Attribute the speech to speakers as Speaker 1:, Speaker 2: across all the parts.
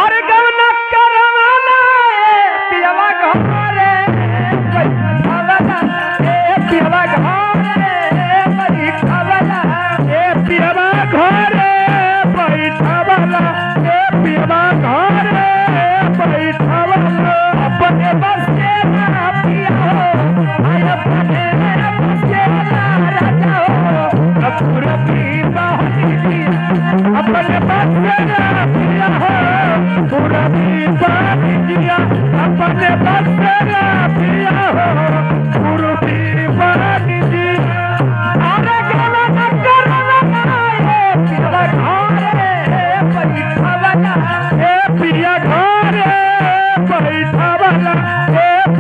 Speaker 1: अरे गवना करवाला पियवा घरे बैठवला पियवा घरे बैठवला पियवा घरे बैठवला पियवा घरे बैठवला अपने बसे ना पिया हो अपने बसे ना राजा हो पूरा की बानी अपने बसे ना पिया हो पूरा की बानी जिया अपने बसे ना पिया हो पूरा की बानी जिया अरे गला न करना पिया घरे बैठवला पिया घरे बैठवला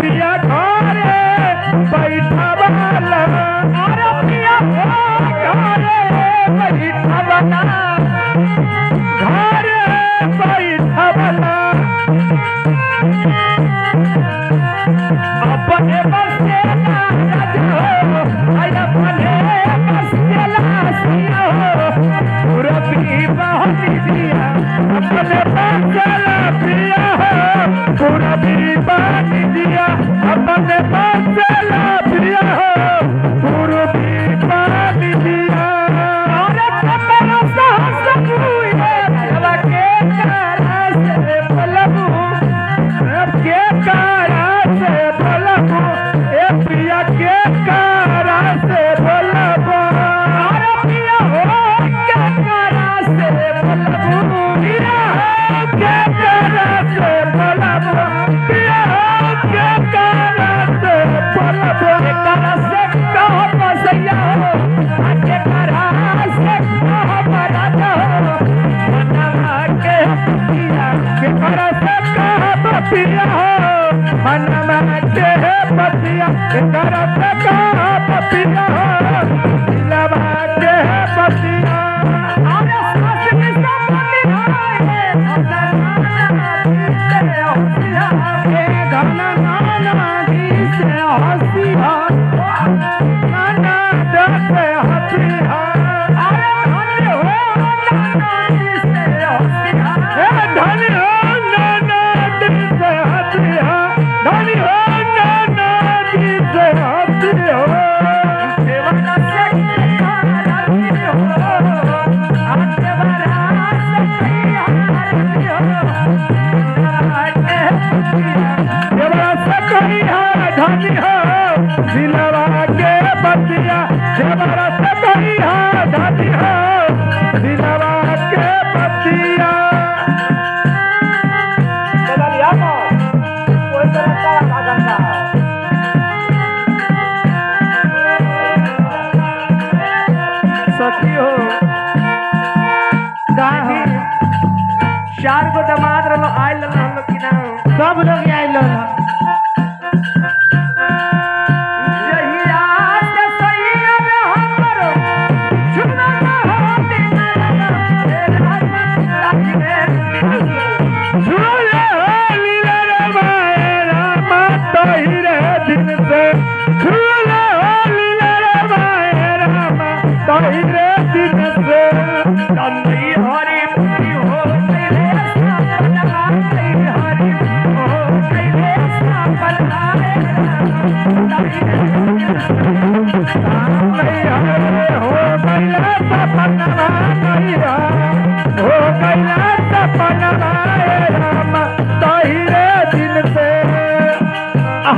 Speaker 1: पिया घरे बैठवला अरे पिया घरे बैठवला घरे बैठवला अपने बसे ना राजा हो अपने बसे लासिया हो पूरा भी बहनी दिया अपने बसे लासिया हो पूरा भी बहनी दिया अपने बसे लासिया हो पूरा भी बहनी दिया अरे कपड़ा साहस हुई है के कारा से बलबू के कारा से बलबू ए पिया के कारा से बलबू अरे पिया हो के कारा से बलबू पिया के कारा से बलबू पिया के कारा से बलबू कारा से कहो बसैया हो के कारा से कहो बराजा हो मनवा के पिया के कारा से कहो पिया हो मनवा के पतिया के कारा से कहो पिया हो दिलवा के पतिया अरे सास में सब बनी है गाना नाना जी से हंसिया नाना से हंसिया अरे धन्य हो नाना जी से हंसिया धन्य हो नाना जी से हंसिया धन्य हो नाना जी से हंसिया देवाना से आरती हो आके बरा से आरती हो देवरा से कही है धनी हो दिलवा के बतिया देवरा से कही है धनी हो दिलवा के बतिया सखी हो चार गो दमाद रहो आयल हम लोग की ना सब लोग आयल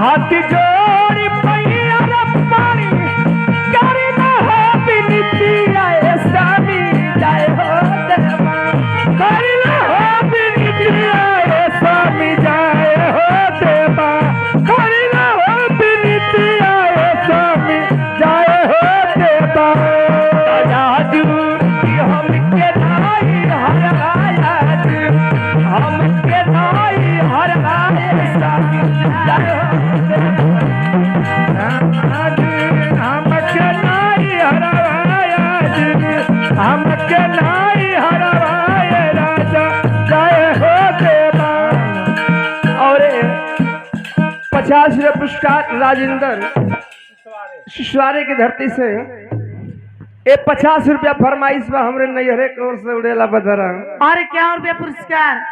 Speaker 1: हाथी जोड़ी पैया पानी करी न हो बिनती आए स्वामी जाए हो देवा करी न हो बिनती आए स्वामी जाए हो देवा करी न हो बिनती आए स्वामी जाए हो देवा राजू हम के नाई हर आया हम के नाई हर आए स्वामी जाए हो हमके नाई हरवाए राजा जय हो देवा। और 50 रुपये पुरस्कार राजेंद्र शिशुआरे की धरती से 50 रुपया फरमाइश बा हमरे नैहरे की ओर से उड़ेला बदरा।
Speaker 2: और क्या रुपया पुरस्कार